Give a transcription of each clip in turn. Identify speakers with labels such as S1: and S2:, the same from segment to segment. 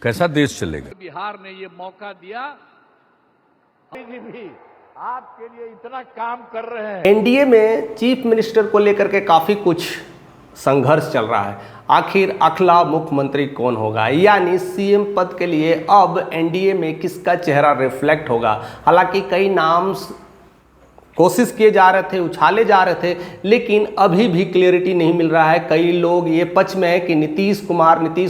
S1: कैसा देश चलेगा?
S2: बिहार ने ये मौका दिया, जी भी आपके लिए इतना काम कर रहे हैं।
S3: एनडीए में चीफ मिनिस्टर को लेकर के काफ़ी कुछ संघर्ष चल रहा है। आखिर अगला मुख्यमंत्री कौन होगा, यानी सीएम पद के लिए अब एनडीए में किसका चेहरा रिफ्लेक्ट होगा। हालांकि कई नाम कोशिश किए जा रहे थे, उछाले जा रहे थे, लेकिन अभी भी क्लियरिटी नहीं मिल रहा है। कई लोग ये पक्ष में है कि नीतीश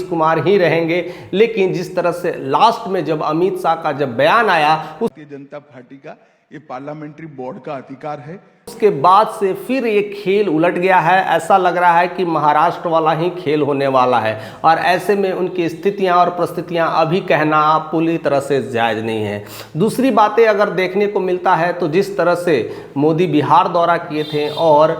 S3: कुमार ही रहेंगे, लेकिन जिस तरह से लास्ट में जब अमित शाह का जब बयान आया,
S4: भारतीय जनता पार्टी का ये पार्लियामेंट्री बोर्ड का अधिकार है।
S3: उसके बाद से फिर ये खेल उलट गया है। ऐसा लग रहा है कि महाराष्ट्र वाला ही खेल होने वाला है, और ऐसे में उनकी स्थितियां और परिस्थितियां अभी कहना पूरी तरह से जायज़ नहीं है। दूसरी बातें अगर देखने को मिलता है तो जिस तरह से मोदी बिहार दौरा किए थे और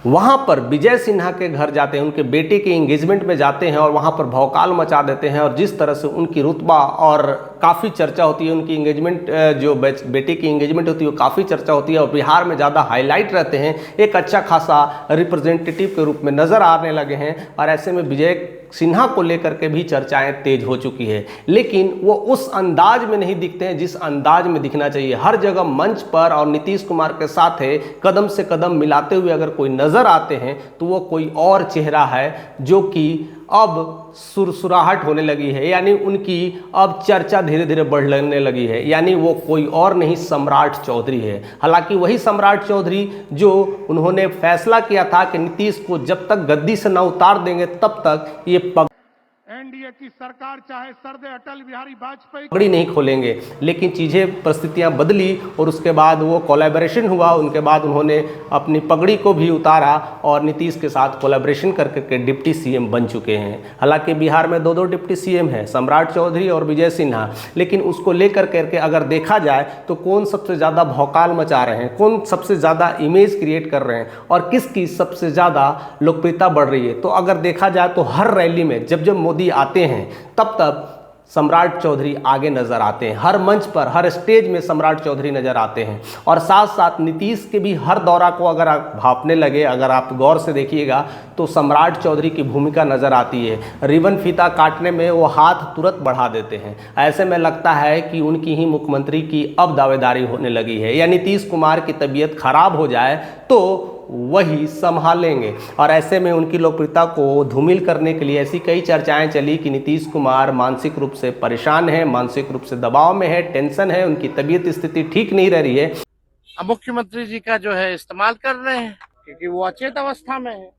S3: वहाँ पर विजय सिन्हा के घर जाते हैं, उनके बेटे के एंगेजमेंट में जाते हैं और वहाँ पर भौकाल मचा देते हैं, और जिस तरह से उनकी रुतबा और काफ़ी चर्चा होती है, उनकी एंगेजमेंट जो बेटे की एंगेजमेंट होती है वो काफ़ी चर्चा होती है, और बिहार में ज़्यादा हाईलाइट रहते हैं, एक अच्छा खासा रिप्रेजेंटेटिव के रूप में नज़र आने लगे हैं। और ऐसे में विजय सिन्हा को लेकर के भी चर्चाएं तेज हो चुकी है, लेकिन वो उस अंदाज में नहीं दिखते हैं जिस अंदाज में दिखना चाहिए। हर जगह मंच पर और नीतीश कुमार के साथ है कदम से कदम मिलाते हुए अगर कोई नज़र आते हैं तो वो कोई और चेहरा है जो कि अब सुरसुराहट होने लगी है, यानी उनकी अब चर्चा धीरे धीरे बढ़ने लगी है। यानी वो कोई और नहीं, सम्राट चौधरी है। हालांकि वही सम्राट चौधरी जो उन्होंने फैसला किया था कि नीतीश को जब तक गद्दी से न उतार देंगे तब तक ये
S2: एनडीए की सरकार चाहे सर अटल बिहारी वाजपेयी
S3: पगड़ी नहीं खोलेंगे। लेकिन चीज़ें परिस्थितियां बदली और उसके बाद वो कोलैबोरेशन हुआ, उनके बाद उन्होंने अपनी पगड़ी को भी उतारा और नीतीश के साथ कोलैबोरेशन करके डिप्टी सीएम बन चुके हैं। हालांकि बिहार में दो डिप्टी सीएम हैं, सम्राट चौधरी और विजय सिन्हा, लेकिन उसको लेकर करके अगर देखा जाए तो कौन सबसे ज़्यादा भौकाल मचा रहे हैं, कौन सबसे ज़्यादा इमेज क्रिएट कर रहे हैं और किसकी सबसे ज़्यादा लोकप्रियता बढ़ रही है, तो अगर देखा जाए तो हर रैली में जब जब मोदी आते हैं तब सम्राट चौधरी आगे नजर आते हैं। हर मंच पर, हर स्टेज में सम्राट चौधरी नजर आते हैं। और साथ साथ नीतीश के भी हर दौरा को अगर आप भांपने लगे, अगर आप गौर से देखिएगा तो सम्राट चौधरी की भूमिका नजर आती है। रिबन फीता काटने में वो हाथ तुरंत बढ़ा देते हैं। ऐसे में लगता है कि उनकी ही मुख्यमंत्री की अब दावेदारी होने लगी है, या नीतीश कुमार की तबीयत खराब हो जाए तो वही संभालेंगे। और ऐसे में उनकी लोकप्रियता को धूमिल करने के लिए ऐसी कई चर्चाएं चली कि नीतीश कुमार मानसिक रूप से परेशान है, मानसिक रूप से दबाव में है, टेंशन है, उनकी तबीयत स्थिति ठीक नहीं रह रही है।
S5: मुख्यमंत्री जी का जो है इस्तेमाल कर रहे हैं क्योंकि वो अचेत अवस्था में है।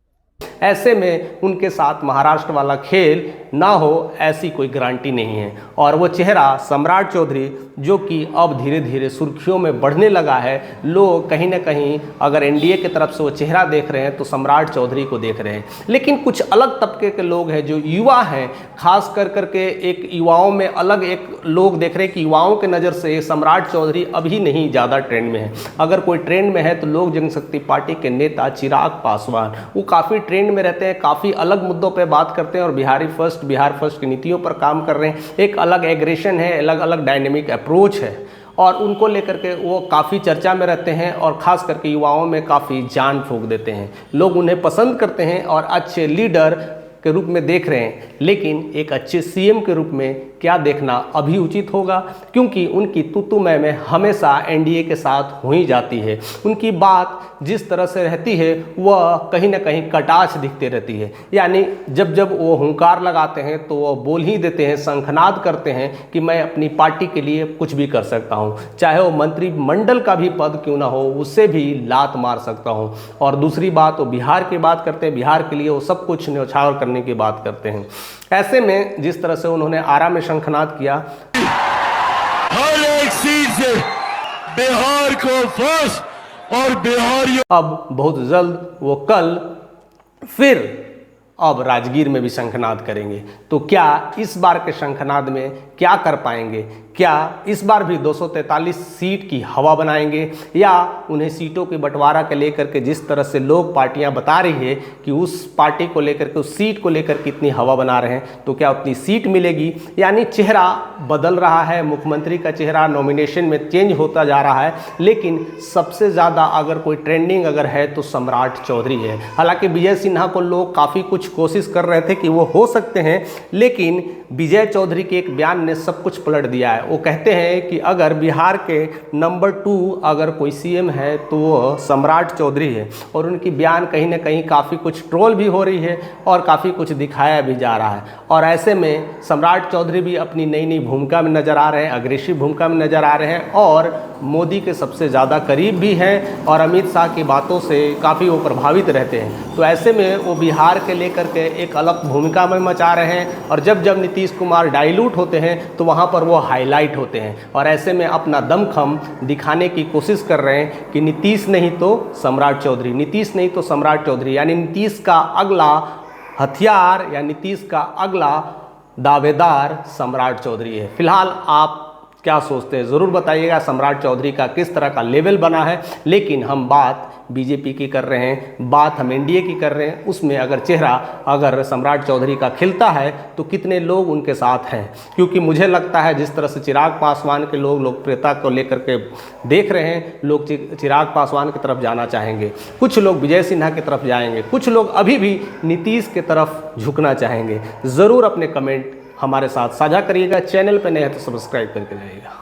S3: ऐसे में उनके साथ महाराष्ट्र वाला खेल ना हो ऐसी कोई गारंटी नहीं है। और वो चेहरा सम्राट चौधरी जो कि अब धीरे धीरे सुर्खियों में बढ़ने लगा है, लोग कहीं ना कहीं अगर एनडीए की तरफ से वो चेहरा देख रहे हैं तो सम्राट चौधरी को देख रहे हैं। लेकिन कुछ अलग तबके के लोग हैं जो युवा हैं, खास कर करके एक युवाओं में अलग एक लोग देख रहे हैं कि युवाओं के नज़र से सम्राट चौधरी अभी नहीं ज़्यादा ट्रेंड में है। अगर कोई ट्रेंड में है तो लोक जनशक्ति पार्टी के नेता चिराग पासवान, वो काफ़ी ट्रेंड में रहते हैं, काफ़ी अलग मुद्दों पे बात करते हैं और बिहार फर्स्ट की नीतियों पर काम कर रहे हैं। एक अलग एग्रेशन है, अलग अलग डायनेमिक अप्रोच है, और उनको लेकर के वो काफ़ी चर्चा में रहते हैं और ख़ास करके युवाओं में काफ़ी जान फूंक देते हैं। लोग उन्हें पसंद करते हैं और अच्छे लीडर के रूप में देख रहे हैं। लेकिन एक अच्छे सीएम के रूप में क्या देखना अभी उचित होगा, क्योंकि उनकी तू में हमेशा एनडीए के साथ हो ही जाती है। उनकी बात जिस तरह से रहती है वह कहीं ना कहीं कटाक्ष दिखती रहती है। यानी जब जब वो हुंकार लगाते हैं तो वो बोल ही देते हैं, शंखनाद करते हैं कि मैं अपनी पार्टी के लिए कुछ भी कर सकता हूँ, चाहे वो मंत्रिमंडल का भी पद क्यों ना हो, उससे भी लात मार सकता हूँ। और दूसरी बात वो बिहार की बात करते हैं, बिहार के लिए वो सब कुछ न्यौछावर करने की बात करते हैं। ऐसे में जिस तरह से उन्होंने आरा में शंखनाद किया,
S4: हर एक सीट से बिहार को फर्स्ट और बिहारियों
S3: अब बहुत जल्द वो कल फिर अब राजगीर में भी शंखनाद करेंगे। तो क्या इस बार के शंखनाद में क्या कर पाएंगे? क्या इस बार भी 243 सीट की हवा बनाएंगे, या उन्हें सीटों के बंटवारा के लेकर के जिस तरह से लोग पार्टियां बता रही है कि उस पार्टी को लेकर के, उस सीट को लेकर कितनी हवा बना रहे हैं, तो क्या उतनी सीट मिलेगी? यानी चेहरा बदल रहा है, मुख्यमंत्री का चेहरा नॉमिनेशन में चेंज होता जा रहा है। लेकिन सबसे ज़्यादा अगर कोई ट्रेंडिंग अगर है तो सम्राट चौधरी है। हालांकि विजय सिन्हा को लोग काफ़ी कुछ कोशिश कर रहे थे कि वो हो सकते हैं, लेकिन विजय चौधरी के एक बयान ने सब कुछ पलट दिया है। वो कहते हैं कि अगर बिहार के नंबर 2 अगर कोई सीएम है तो वो सम्राट चौधरी है, और उनकी बयान कहीं ना कहीं काफ़ी कुछ ट्रोल भी हो रही है और काफ़ी कुछ दिखाया भी जा रहा है। और ऐसे में सम्राट चौधरी भी अपनी नई नई भूमिका में नज़र आ रहे हैं, अग्रेसिव भूमिका में नज़र आ रहे हैं, और मोदी के सबसे ज़्यादा करीब भी हैं और अमित शाह की बातों से काफ़ी वो प्रभावित रहते हैं। तो ऐसे में वो बिहार के लेकर के एक अलग भूमिका में मचा रहे हैं, और जब जब नीतीश कुमार डाइल्यूट होते हैं तो वहाँ पर वो हाईलाइट होते हैं, और ऐसे में अपना दमखम दिखाने की कोशिश कर रहे हैं कि नीतीश नहीं तो सम्राट चौधरी, नीतीश नहीं तो सम्राट चौधरी, यानी नीतीश का अगला हथियार या नीतीश का अगला दावेदार सम्राट चौधरी है। फिलहाल आप क्या सोचते हैं ज़रूर बताइएगा, सम्राट चौधरी का किस तरह का लेवल बना है। लेकिन हम बात बीजेपी की कर रहे हैं, बात हम एनडीए की कर रहे हैं, उसमें अगर चेहरा अगर सम्राट चौधरी का खिलता है तो कितने लोग उनके साथ हैं, क्योंकि मुझे लगता है जिस तरह से चिराग पासवान के लोग लोकप्रियता को लेकर के देख रहे हैं, लोग चिराग पासवान की तरफ जाना चाहेंगे, कुछ लोग विजय सिन्हा की तरफ जाएंगे, कुछ लोग अभी भी नीतीश की तरफ झुकना चाहेंगे। ज़रूर अपने कमेंट हमारे साथ साझा करिएगा। चैनल पर नए हैं तो सब्सक्राइब करके जाइएगा।